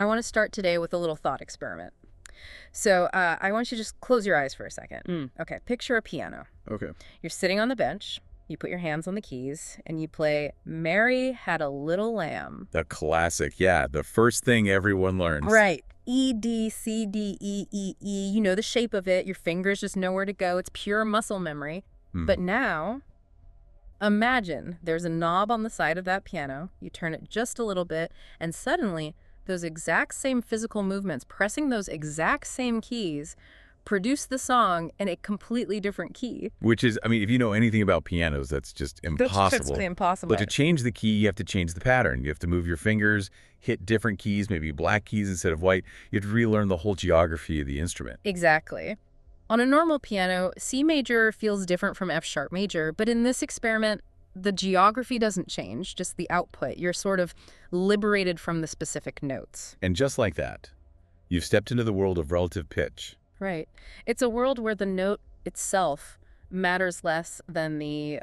I want to start today with a little thought experiment. So I want you to just close your eyes for a second. Okay, picture a piano. Okay. You're sitting on the bench, you put your hands on the keys, and you play Mary Had a Little Lamb. The classic, yeah, the first thing everyone learns. Right. E, D, C, D, E, E, E. You know the shape of it. Your fingers just know where to go. It's pure muscle memory. But now, imagine there's a knob on the side of that piano. You turn it just a little bit, and suddenly those exact same physical movements, pressing those exact same keys, produce the song in a completely different key. Which is, I mean, if you know anything about pianos, that's just impossible. That's physically impossible. But to change the key, you have to change the pattern. You have to move your fingers, hit different keys, maybe black keys instead of white. You have to relearn the whole geography of the instrument. Exactly. On a normal piano, C major feels different from F sharp major, but in this experiment, the geography doesn't change, just the output. You're sort of liberated from the specific notes. And just like that, you've stepped into the world of relative pitch. Right. It's a world where the note itself matters less than the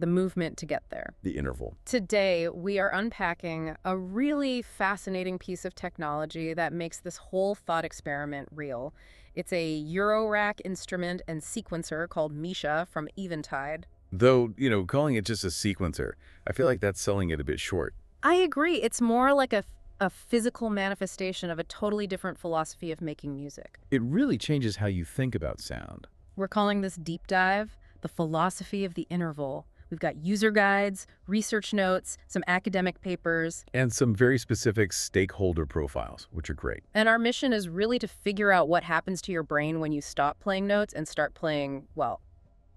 movement to get there. The interval. Today, we are unpacking a really fascinating piece of technology that makes this whole thought experiment real. It's a Eurorack instrument and sequencer called Misha from Eventide. Though, calling it just a sequencer, I feel like that's selling it a bit short. I agree. It's more like a physical manifestation of a totally different philosophy of making music. It really changes how you think about sound. We're calling this deep dive the philosophy of the interval. We've got user guides, research notes, some academic papers. And some very specific stakeholder profiles, which are great. And our mission is really to figure out what happens to your brain when you stop playing notes and start playing, well,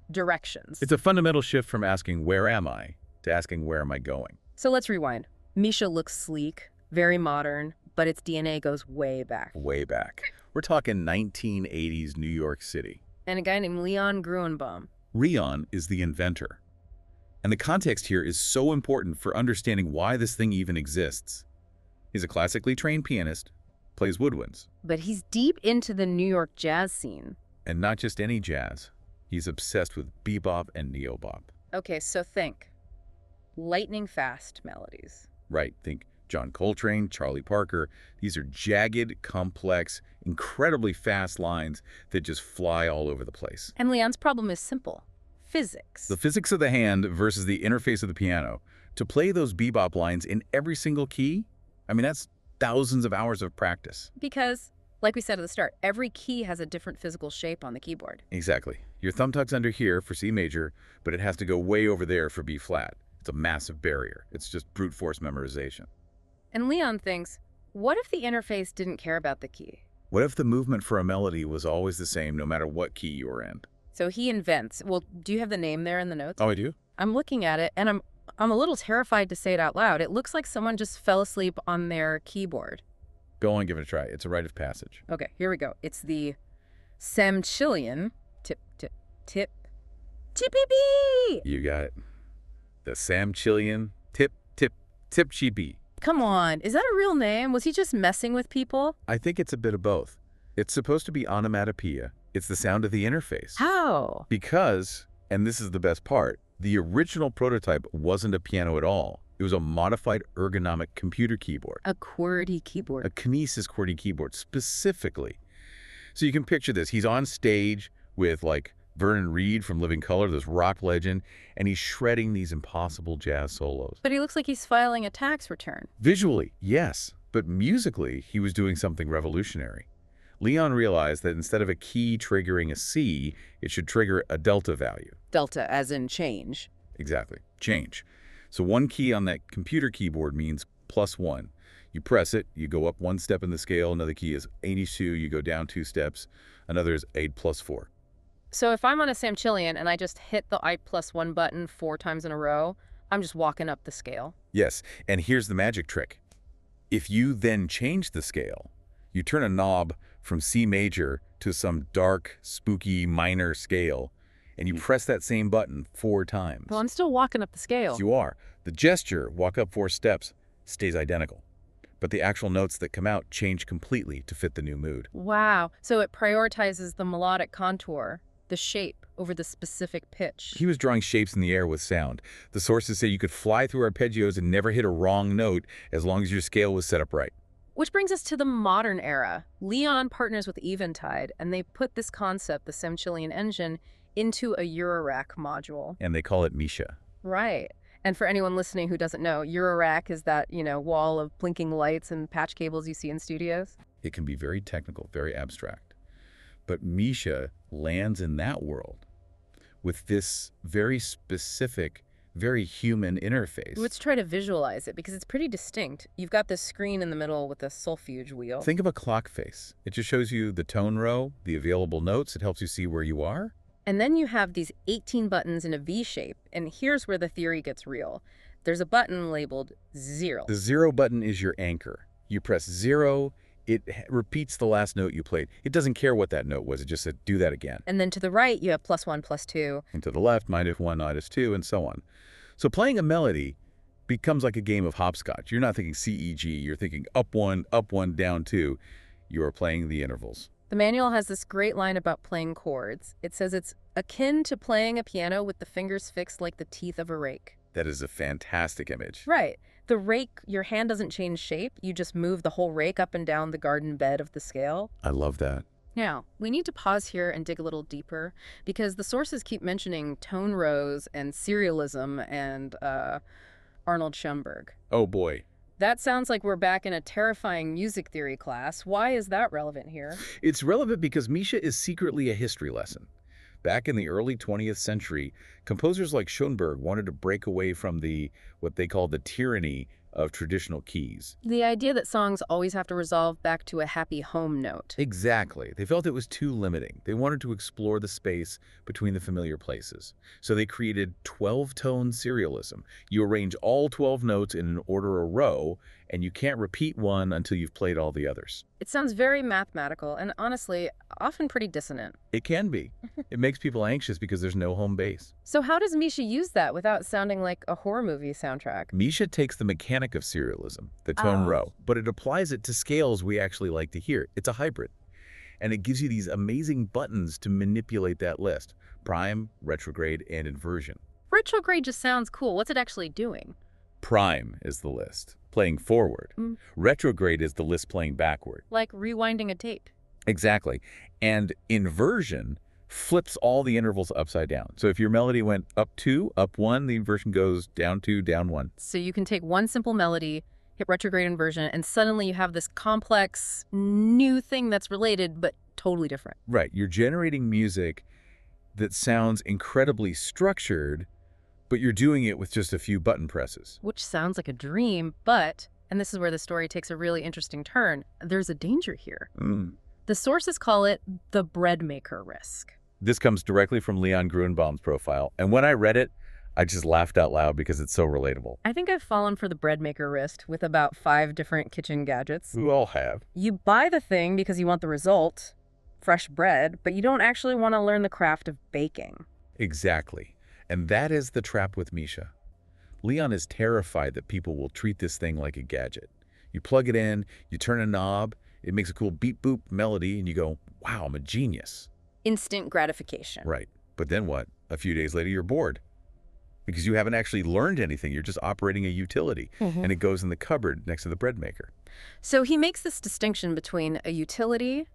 directions. It's a fundamental shift from asking, where am I, to asking, where am I going? So let's rewind. Misha looks sleek, very modern, but its DNA goes way back. Way back. We're talking 1980s New York City. And a guy named Leon Gruenbaum. Leon is the inventor. And the context here is so important for understanding why this thing even exists. He's a classically trained pianist, plays woodwinds. But he's deep into the New York jazz scene. And not just any jazz. He's obsessed with bebop and neobop. Okay, so think. Lightning fast melodies. Right, think John Coltrane, Charlie Parker. These are jagged, complex, incredibly fast lines that just fly all over the place. And Leon's problem is simple. Physics. The physics of the hand versus the interface of the piano. To play those bebop lines in every single key, I mean, that's thousands of hours of practice. Because, like we said at the start, every key has a different physical shape on the keyboard. Exactly. Your thumb tuck's under here for C major, but it has to go way over there for B flat. It's a massive barrier. It's just brute force memorization. And Leon thinks, what if the interface didn't care about the key? What if the movement for a melody was always the same no matter what key you were in? So he invents. Well, do you have the name there in the notes? Oh, I do? I'm looking at it, and I'm a little terrified to say it out loud. It looks like someone just fell asleep on their keyboard. Go on, give it a try. It's a rite of passage. Okay, here we go. It's the Samchillian tip, tip, tip, tippy-bee. You got it. The Samchillian tip, tip, tip cheapy. Come on, is that a real name? Was he just messing with people? I think it's a bit of both. It's supposed to be onomatopoeia. It's the sound of the interface. How? Because, and this is the best part, the original prototype wasn't a piano at all. It was a modified ergonomic computer keyboard. A QWERTY keyboard. A Kinesis QWERTY keyboard, specifically. So you can picture this. He's on stage with, like, Vernon Reid from Living Colour, this rock legend, and he's shredding these impossible jazz solos. But he looks like he's filing a tax return. Visually, yes. But musically, he was doing something revolutionary. Leon realized that instead of a key triggering a C, it should trigger a delta value. Delta as in change. Exactly. Change. So one key on that computer keyboard means +1. You press it, you go up 1 step in the scale. Another key is 82, you go down 2 steps. Another is 8 + 4. So if I'm on a Samchillian and I just hit the I+1 button 4 times in a row, I'm just walking up the scale. Yes, and here's the magic trick. If you then change the scale, you turn a knob from C major to some dark, spooky minor scale, and you press that same button 4 times. Well, I'm still walking up the scale. Yes, you are. The gesture, walk up 4 steps, stays identical. But the actual notes that come out change completely to fit the new mood. Wow. So it prioritizes the melodic contour, the shape, over the specific pitch. He was drawing shapes in the air with sound. The sources say you could fly through arpeggios and never hit a wrong note as long as your scale was set up right. Which brings us to the modern era. Leon partners with Eventide, and they put this concept, the Samchillian engine, into a Eurorack module. And they call it Misha. Right. And for anyone listening who doesn't know, Eurorack is that, wall of blinking lights and patch cables you see in studios. It can be very technical, very abstract. But Misha lands in that world with this very specific, very human interface. Let's try to visualize it because it's pretty distinct. You've got this screen in the middle with a solfege wheel. Think of a clock face. It just shows you the tone row, the available notes. It helps you see where you are. And then you have these 18 buttons in a V shape. And here's where the theory gets real. There's a button labeled 0. The 0 button is your anchor. You press 0, it repeats the last note you played. It doesn't care what that note was. It just said, do that again. And then to the right, you have +1, +2. And to the left, -1, -2, and so on. So playing a melody becomes like a game of hopscotch. You're not thinking C, E, G. You're thinking up 1, down 2. You are playing the intervals. The manual has this great line about playing chords. It says it's akin to playing a piano with the fingers fixed like the teeth of a rake. That is a fantastic image. Right. The rake, your hand doesn't change shape. You just move the whole rake up and down the garden bed of the scale. I love that. Now, we need to pause here and dig a little deeper because the sources keep mentioning tone rows and serialism and Arnold Schoenberg. Oh, boy. That sounds like we're back in a terrifying music theory class. Why is that relevant here? It's relevant because Misha is secretly a history lesson. Back in the early 20th century, composers like Schoenberg wanted to break away from what they call the tyranny of traditional keys. The idea that songs always have to resolve back to a happy home note. Exactly. They felt it was too limiting. They wanted to explore the space between the familiar places. So they created 12-tone serialism. You arrange all 12 notes in an order or row, and you can't repeat one until you've played all the others. It sounds very mathematical and honestly, often pretty dissonant. It can be. It makes people anxious because there's no home base. So how does Misha use that without sounding like a horror movie soundtrack? Misha takes the mechanic of serialism, the tone row, but it applies it to scales we actually like to hear. It's a hybrid. And it gives you these amazing buttons to manipulate that list: prime, retrograde, and inversion. Retrograde just sounds cool. What's it actually doing? Prime is the list, playing forward. Retrograde is the list playing backward. Like rewinding a tape. Exactly. And inversion flips all the intervals upside down. So if your melody went up 2, up 1, the inversion goes down 2, down 1. So you can take one simple melody, hit retrograde inversion, and suddenly you have this complex new thing that's related but totally different. Right. You're generating music that sounds incredibly structured, but you're doing it with just a few button presses. Which sounds like a dream, but, and this is where the story takes a really interesting turn, there's a danger here. The sources call it the bread maker risk. This comes directly from Leon Gruenbaum's profile, and when I read it, I just laughed out loud because it's so relatable. I think I've fallen for the bread maker risk with about 5 different kitchen gadgets. We all have. You buy the thing because you want the result, fresh bread, but you don't actually want to learn the craft of baking. Exactly. And that is the trap with Misha. Leon is terrified that people will treat this thing like a gadget. You plug it in, you turn a knob, it makes a cool beep-boop melody, and you go, wow, I'm a genius. Instant gratification. Right. But then what? A few days later, you're bored. Because you haven't actually learned anything. You're just operating a utility. And it goes in the cupboard next to the bread maker. So he makes this distinction between a utility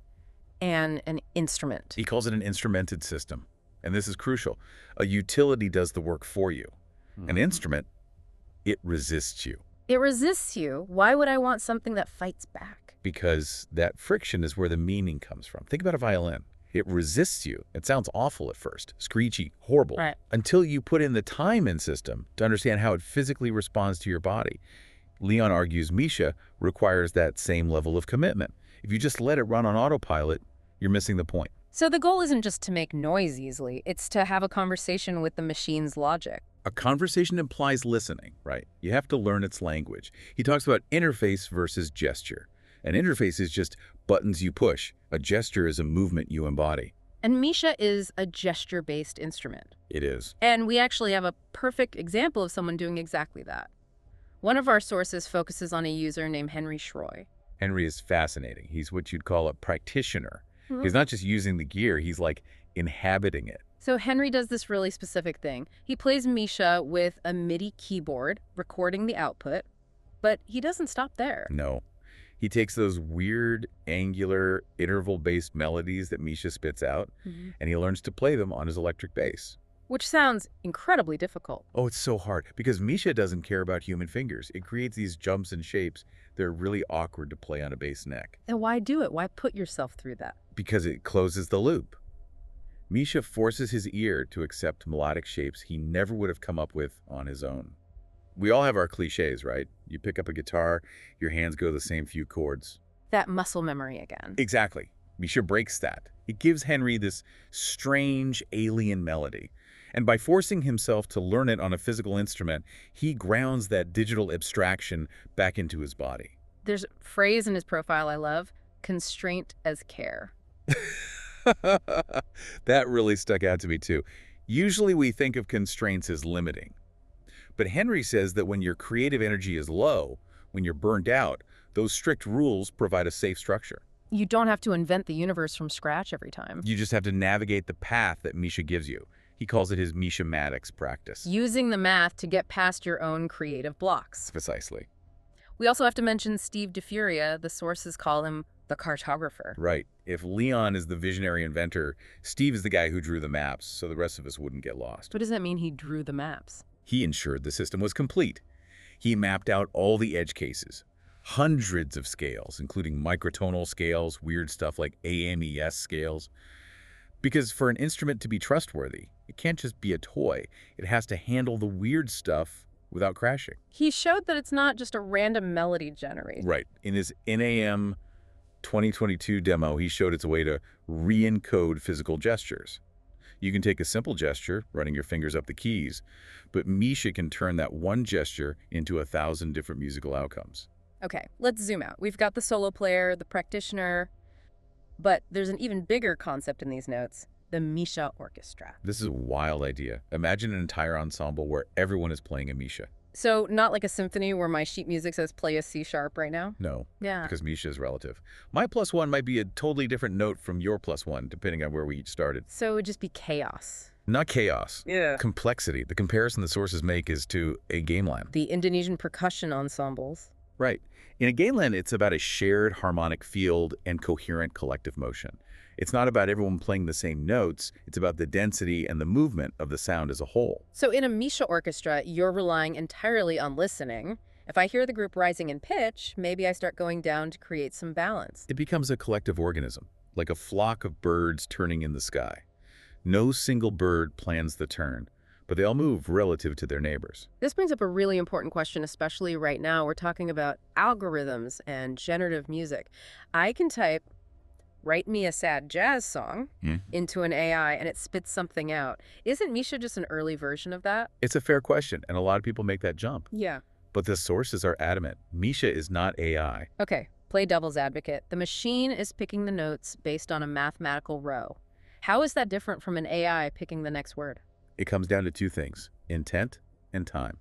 and an instrument. He calls it an instrumented system. And this is crucial. A utility does the work for you. An instrument, it resists you. It resists you. Why would I want something that fights back? Because that friction is where the meaning comes from. Think about a violin. It resists you. It sounds awful at first, screechy, horrible, until you put in the time in system to understand how it physically responds to your body. Leon argues Misha requires that same level of commitment. If you just let it run on autopilot, you're missing the point. So the goal isn't just to make noise easily, it's to have a conversation with the machine's logic. A conversation implies listening, right? You have to learn its language. He talks about interface versus gesture. An interface is just buttons you push. A gesture is a movement you embody. And Misha is a gesture-based instrument. It is. And we actually have a perfect example of someone doing exactly that. One of our sources focuses on a user named Henry Schroy. Henry is fascinating. He's what you'd call a practitioner. He's not just using the gear, he's like inhabiting it. So Henry does this really specific thing. He plays Misha with a MIDI keyboard, recording the output, but he doesn't stop there. No. He takes those weird, angular, interval-based melodies that Misha spits out, and he learns to play them on his electric bass. Which sounds incredibly difficult. Oh, it's so hard, because Misha doesn't care about human fingers. It creates these jumps and shapes that are really awkward to play on a bass neck. And why do it? Why put yourself through that? Because it closes the loop. Misha forces his ear to accept melodic shapes he never would have come up with on his own. We all have our cliches, right? You pick up a guitar, your hands go the same few chords. That muscle memory again. Exactly. Misha breaks that. It gives Henry this strange alien melody. And by forcing himself to learn it on a physical instrument, he grounds that digital abstraction back into his body. There's a phrase in his profile I love, constraint as care. That really stuck out to me too. Usually we think of constraints as limiting. But Henry says that when your creative energy is low, when you're burned out, those strict rules provide a safe structure. You don't have to invent the universe from scratch every time. You just have to navigate the path that Misha gives you. He calls it his Misha-matics practice. Using the math to get past your own creative blocks. Precisely. We also have to mention Steve DeFuria. The sources call him the cartographer. Right. If Leon is the visionary inventor, Steve is the guy who drew the maps, so the rest of us wouldn't get lost. What does that mean, he drew the maps? He ensured the system was complete. He mapped out all the edge cases, hundreds of scales, including microtonal scales, weird stuff like AMES scales. Because for an instrument to be trustworthy, it can't just be a toy. It has to handle the weird stuff without crashing. He showed that it's not just a random melody generator. Right. In his NAM 2022 demo, he showed its a way to re-encode physical gestures. You can take a simple gesture, running your fingers up the keys, but Misha can turn that one gesture into 1,000 different musical outcomes. Okay, let's zoom out. We've got the solo player, the practitioner, but there's an even bigger concept in these notes, the Misha orchestra. This is a wild idea. Imagine an entire ensemble where everyone is playing a Misha. So not like a symphony where my sheet music says play a C sharp right now? No, Yeah. because Misha is relative. My +1 might be a totally different note from your +1, depending on where we each started. So it would just be chaos. Not chaos. Yeah. Complexity. The comparison the sources make is to a gamelan. The Indonesian percussion ensembles. Right. In a gamelan, it's about a shared harmonic field and coherent collective motion. It's not about everyone playing the same notes. It's about the density and the movement of the sound as a whole. So in a Misha orchestra, you're relying entirely on listening. If I hear the group rising in pitch, maybe I start going down to create some balance. It becomes a collective organism, like a flock of birds turning in the sky. No single bird plans the turn, but they all move relative to their neighbors. This brings up a really important question, especially right now. We're talking about algorithms and generative music. I can type, write me a sad jazz song into an AI, and it spits something out. Isn't Misha just an early version of that? It's a fair question, and a lot of people make that jump. Yeah. But the sources are adamant. Misha is not AI. Okay, play devil's advocate. The machine is picking the notes based on a mathematical row. How is that different from an AI picking the next word? It comes down to two things, intent and time.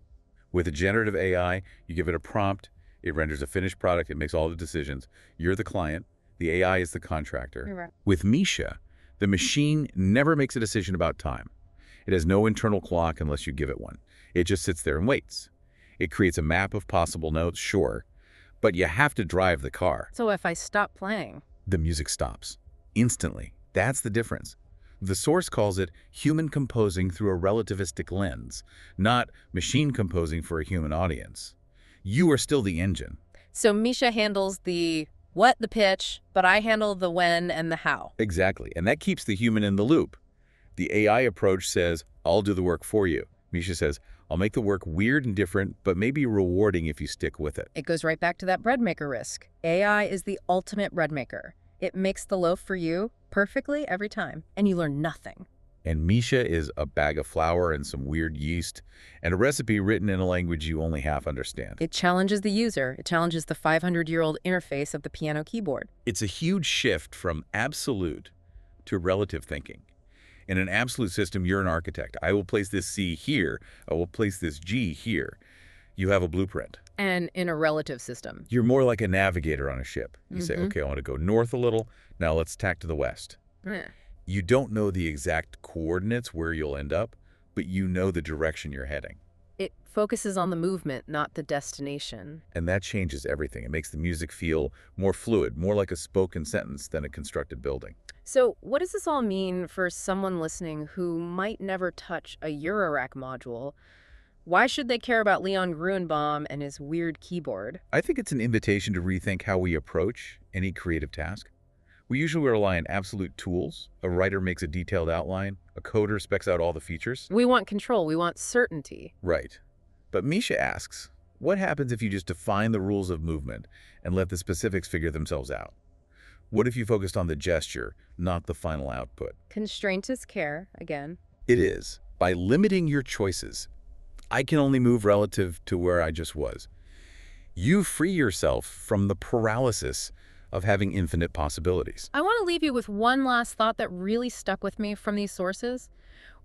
With a generative AI, you give it a prompt, it renders a finished product, it makes all the decisions. You're the client, the AI is the contractor. You're right. With Misha, the machine never makes a decision about time. It has no internal clock unless you give it one. It just sits there and waits. It creates a map of possible notes, sure, but you have to drive the car. So if I stop playing? The music stops. Instantly. That's the difference. The source calls it human composing through a relativistic lens, not machine composing for a human audience. You are still the engine. So Misha handles the what, the pitch, but I handle the when and the how. Exactly, and that keeps the human in the loop. The AI approach says, I'll do the work for you. Misha says, I'll make the work weird and different, but maybe rewarding if you stick with it. It goes right back to that bread maker risk. AI is the ultimate bread maker. It makes the loaf for you perfectly every time, and you learn nothing. And Misha is a bag of flour and some weird yeast, and a recipe written in a language you only half understand. It challenges the user. It challenges the 500-year-old interface of the piano keyboard. It's a huge shift from absolute to relative thinking. In an absolute system, you're an architect. I will place this C here. I will place this G here. You have a blueprint. And in a relative system. You're more like a navigator on a ship. You say, okay, I want to go north a little. Now let's tack to the west. You don't know the exact coordinates where you'll end up, but you know the direction you're heading. It focuses on the movement, not the destination. And that changes everything. It makes the music feel more fluid, more like a spoken sentence than a constructed building. So what does this all mean for someone listening who might never touch a Eurorack module? Why should they care about Leon Gruenbaum and his weird keyboard? I think it's an invitation to rethink how we approach any creative task. We usually rely on absolute tools. A writer makes a detailed outline. A coder specs out all the features. We want control. We want certainty. Right. But Misha asks, what happens if you just define the rules of movement and let the specifics figure themselves out? What if you focused on the gesture, not the final output? Constraint is care, again. It is. By limiting your choices, I can only move relative to where I just was. You free yourself from the paralysis of having infinite possibilities. I want to leave you with one last thought that really stuck with me from these sources.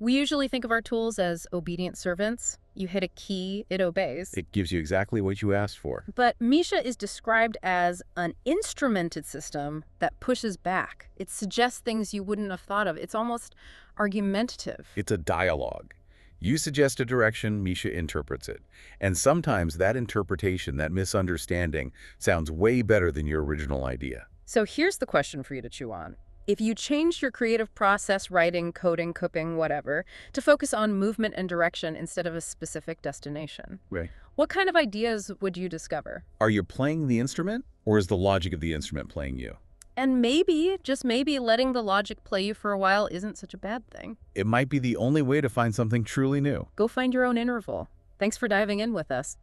We usually think of our tools as obedient servants. You hit a key, it obeys. It gives you exactly what you asked for. But Misha is described as an instrumented system that pushes back. It suggests things you wouldn't have thought of. It's almost argumentative. It's a dialogue. You suggest a direction, Misha interprets it. And sometimes that interpretation, that misunderstanding, sounds way better than your original idea. So here's the question for you to chew on. If you changed your creative process, writing, coding, cooking, whatever, to focus on movement and direction instead of a specific destination, Right. what kind of ideas would you discover? Are you playing the instrument, or is the logic of the instrument playing you? And maybe, just maybe, letting the logic play you for a while isn't such a bad thing. It might be the only way to find something truly new. Go find your own interval. Thanks for diving in with us.